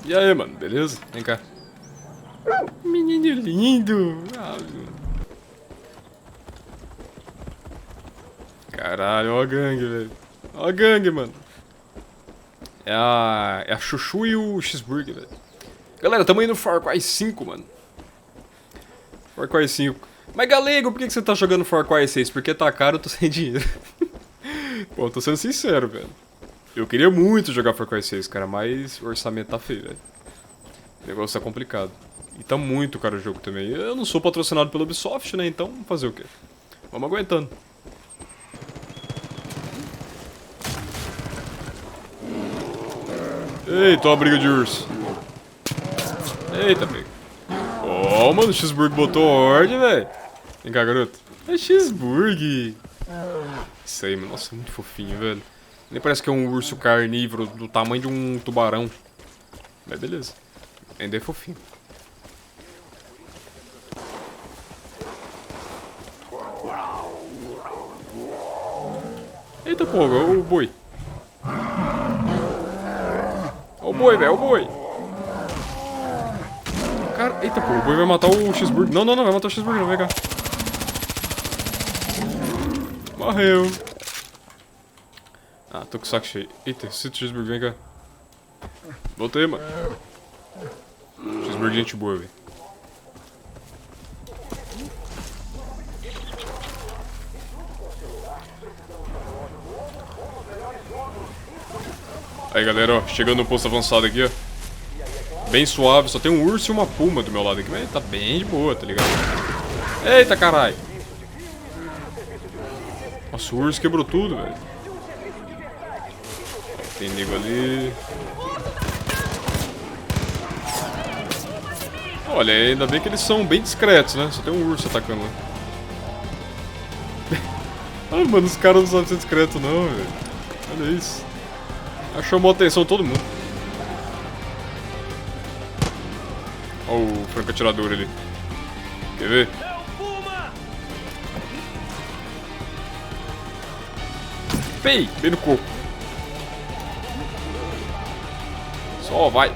E aí, mano, beleza? Vem cá. Menino lindo. Caralho, ó a gangue, velho. Ó a gangue, mano. É a Chuchu e o Cheeseburger, velho. Galera, tamo indo no Far Cry 5, mano. Far Cry 5. Mas, galego, por que você tá jogando Far Cry 6? Porque tá caro, eu tô sem dinheiro. Pô, tô sendo sincero, velho. Eu queria muito jogar Far Cry 6, cara, mas o orçamento tá feio, velho. O negócio tá complicado. E tá muito caro o jogo também. Eu não sou patrocinado pela Ubisoft, né? Então, fazer o quê? Vamos aguentando. Eita, ó a briga de urso. Eita, pega. Ó, mano, o Cheeseburger botou ordem, velho. Vem cá, garoto. É Cheeseburger. Isso aí, mano. Nossa, muito fofinho, velho. Nem parece que é um urso carnívoro do tamanho de um tubarão. Mas beleza. Ainda é fofinho. Eita, porra, o boi. Ó o boi, velho, ó o boi. Cara, eita, porra, o boi vai matar o Cheeseburger. Não, vai matar o Cheeseburger, não, vem cá. Morreu. Ah, tô com o saco cheio. Eita, esse Cheeseburger, vem cá. Voltei, mano. Cheeseburger, gente boa, velho. Aí, galera, ó, chegando no posto avançado aqui, ó. Bem suave, só tem um urso e uma puma do meu lado aqui, mas tá bem de boa, tá ligado? Eita, caralho. Nossa, o urso quebrou tudo, velho. Tem nego ali. Olha, ainda bem que eles são bem discretos, né? Só tem um urso atacando lá. Ah, mano, os caras não sabem ser discretos não, velho. Olha isso. Chamou a atenção de todo mundo. Olha o franco atirador ali. Quer ver? Pei! Bem no corpo. Só vai.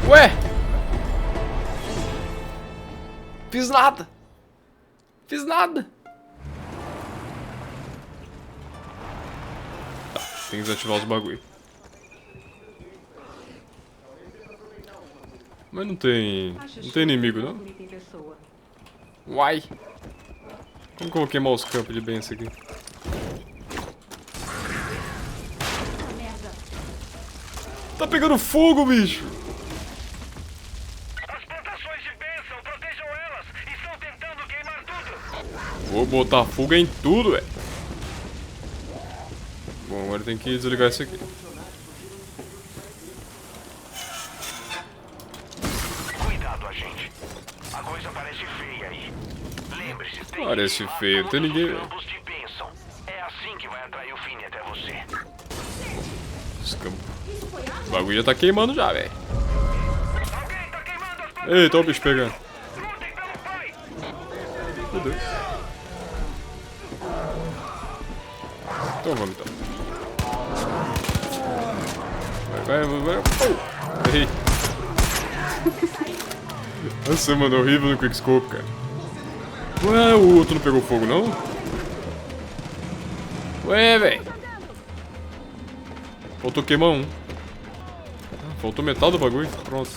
Ué! Fiz nada! Fiz nada! Tá, tem que desativar os bagulho. Mas não tem inimigo, não? Uai! Como que eu vou queimar os campos de benção aqui? Tá pegando fogo, bicho! As plantações de bênção, protejam elas! Estão tentando queimar tudo! Vou botar fogo em tudo, velho. Bom, agora tem que desligar isso aqui. Cuidado, agente. A coisa parece feia aí. Lembre-se, tem Parece que queimar feio, não tem todos ninguém, os velho. campos de bênção. É assim que vai atrair o Fini até você. Esse campo. O bagulho já tá queimando já, velho. Alguém tá queimando as plantações! Eita, olha o bicho pegando. Lutem pelo pai! Meu Deus. Então vamos então. Vai. Oh. Errei. Nossa, mano, é horrível no Quickscope, cara. Ué, o outro não pegou fogo, não? Ué, velho. Faltou queimar um. Faltou metade do bagulho. Pronto.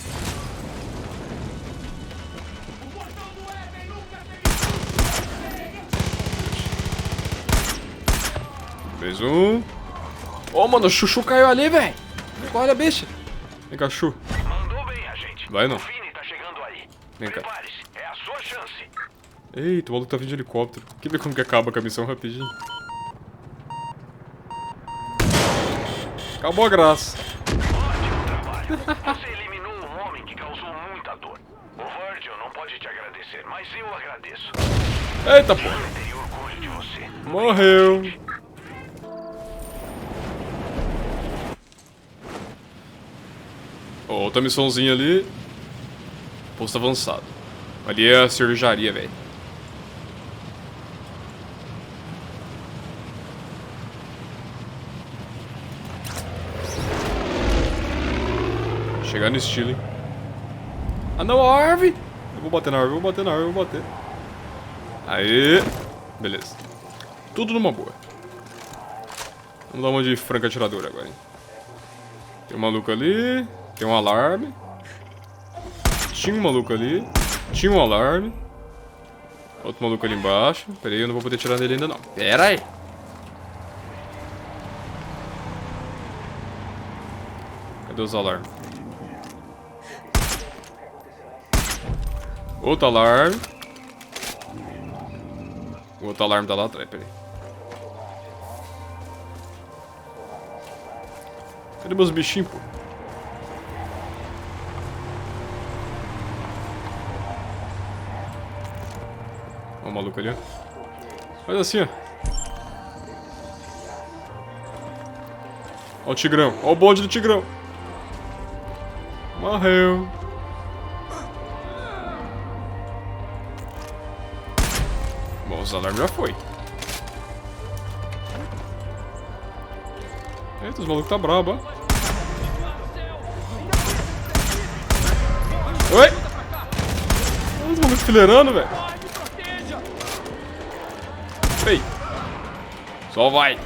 Mais um. Ô, mano, o Chuchu caiu ali, velho. Olha a bicha. Vem cá, Chuchu. Mandou bem, agente. Vai não. O Fini tá chegando aí. Vem cá. Prepare-se, é a sua chance. Eita, o maluco tá vindo de helicóptero. Quer ver como que acaba com a missão rapidinho? Acabou a graça. Ótimo trabalho. Você eliminou um homem que causou muita dor. O Virgil não pode te agradecer, mas eu agradeço. Eita, pô. Eu tenho orgulho de você. Morreu. Ó, outra missãozinha ali. Posto avançado. Ali é a cervejaria, velho. Pegar no estilo, hein. Ah não, a árvore! Eu vou bater na árvore, eu vou bater na árvore, eu vou bater. Aê! Beleza. Tudo numa boa. Vamos dar uma de franca atiradora agora, hein. Tem um maluco ali. Tem um alarme. Tinha um maluco ali. Tinha um alarme. Outro maluco ali embaixo. Pera aí, eu não vou poder tirar nele ainda não. Pera aí. Cadê os alarmes? Outro alarme. O outro alarme tá lá atrás, pera aí. Cadê meus bichinhos, pô? Ó o maluco ali, ó. Faz assim, ó. Ó o tigrão. Ó o bonde do tigrão. Morreu. Bom, os alarmes já foi. Eita, os malucos tá brabo, ó. Oi! Olha os malucos fileirando, velho. Ei! Só vai!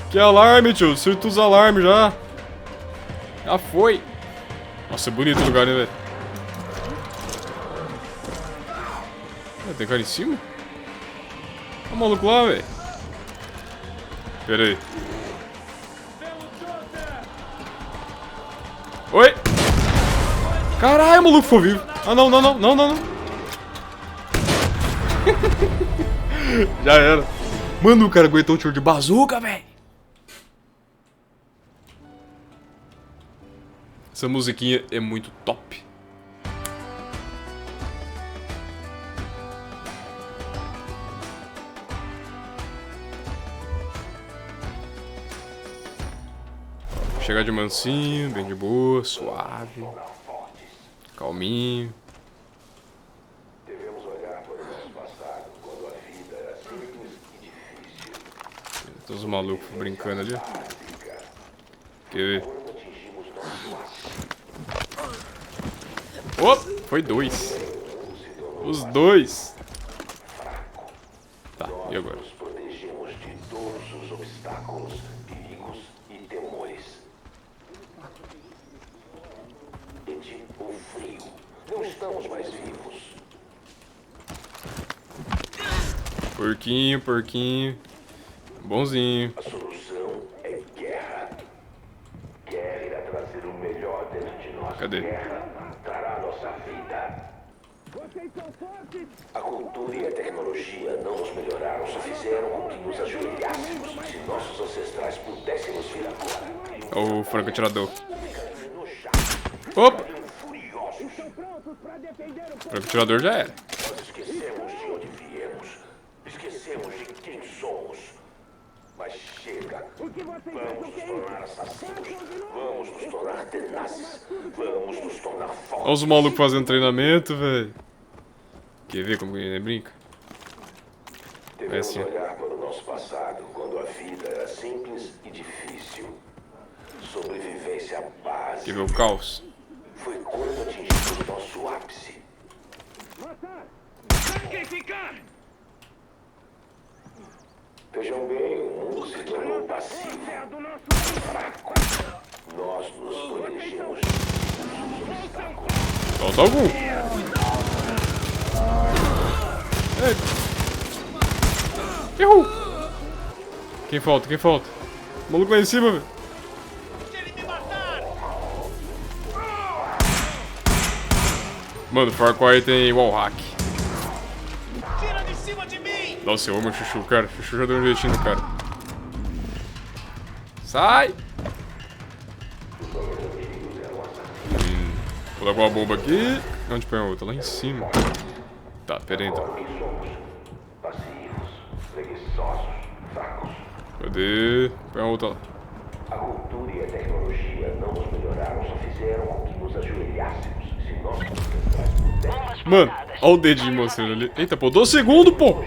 Que alarme, tio? Acertou os alarmes já. Já foi. Nossa, é bonito o lugar, né, velho? Tem cara em cima? Olha o maluco lá, velho. Pera aí. Oi! Caralho, o maluco ficou vivo. Ah, não, não, não, não, não, não. Já era. Mano, o cara aguentou um tiro de bazuca, velho. Essa musiquinha é muito top. Chegar de mansinho, bem de boa, suave, calminho. Tem uns malucos brincando ali. Quer ver? Opa, foi dois. Os dois. Tá, e agora? Porquinho, porquinho. Bonzinho. A solução é guerra. Guerra irá trazer o melhor dentro de nós. Cadê? Guerra trará a nossa vida. A cultura e a tecnologia não nos melhoraram, só fizeram com que nos ajoelhássemos. Se nossos ancestrais pudéssemos vir agora. O franco atirador. Opa! O franco atirador já era. Nós esquecemos de onde viemos. Esquecemos de quem somos. Mas chega. Vamos nos tornar assassinos. Vamos nos tornar tenazes. Vamos nos tornar fortes. Olha os malucos fazendo treinamento, velho. Quer ver como ele brinca? Devemos assim. olhar para o nosso passado, quando a vida era simples e difícil. Sobrevivência básica. Quer ver o caos? Foi quando atingimos o nosso ápice. Sacrificar! Vejam bem, o mundo se tornou passivo, fraco. Nós nos protegemos dos obstáculos. Falta algum. Errou. Quem falta? Quem falta? O maluco lá em cima, velho. Mano, Far Cry tem wallhack. Tira de cima de mim! Nossa, eu amo o Chuchu, cara. O Chuchu já deu um jeitinho no cara. Sai! Vou levar uma bomba aqui. Onde põe a outra? Lá em cima. Tá, pera aí então. Passivos, preguiçosos, fracos. Cadê? Põe a outra lá. A cultura e a tecnologia não nos melhoraram, só fizeram com que nos ajoelhássemos. Se nós pudéssemos. Mano, olha o dedinho mostrando ali. Eita, pô, 12 segundos, pô!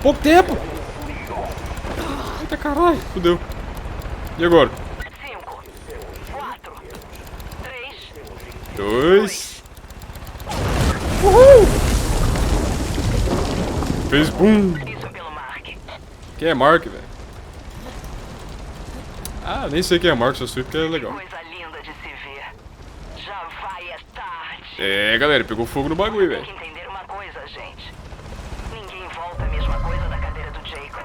Pouco tempo! Eita caralho, fudeu. E agora? 5, 2. Uhul! Fez boom! Isso pelo Mark. Quem é Mark, velho? Ah, nem sei quem é Mark, só sei porque é legal. Coisa linda de se ver. Já vai, é tarde. É, galera, pegou fogo no bagulho, Tem velho. que entender uma coisa, gente. Ninguém volta a mesma coisa da cadeira do Jacob.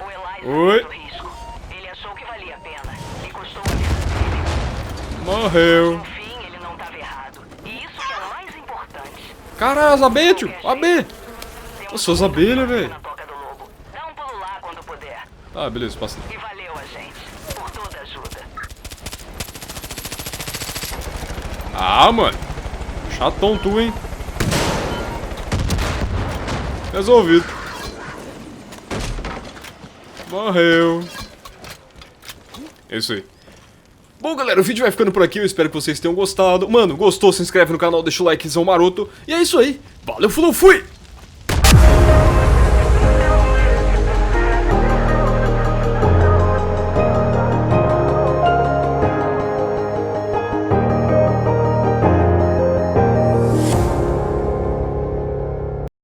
O Elijah Oi. fez o risco. Ele achou que valia a pena. E custou a vida dele. Morreu. No fim, ele não estava errado. E isso que é o mais importante. Caralho, as abelhas, tio. AB. Temos Nossa, as abelhas, velho. na toca do lobo. Dá um pulo lá quando puder. Ah, beleza, passa. E valeu a gente por toda a ajuda. Ah, mano. Chatão tu, hein? Resolvido. Morreu. É isso aí. Bom, galera, o vídeo vai ficando por aqui. Eu espero que vocês tenham gostado. Mano, gostou? Se inscreve no canal, deixa o likezão maroto. E é isso aí. Valeu, falou, fui!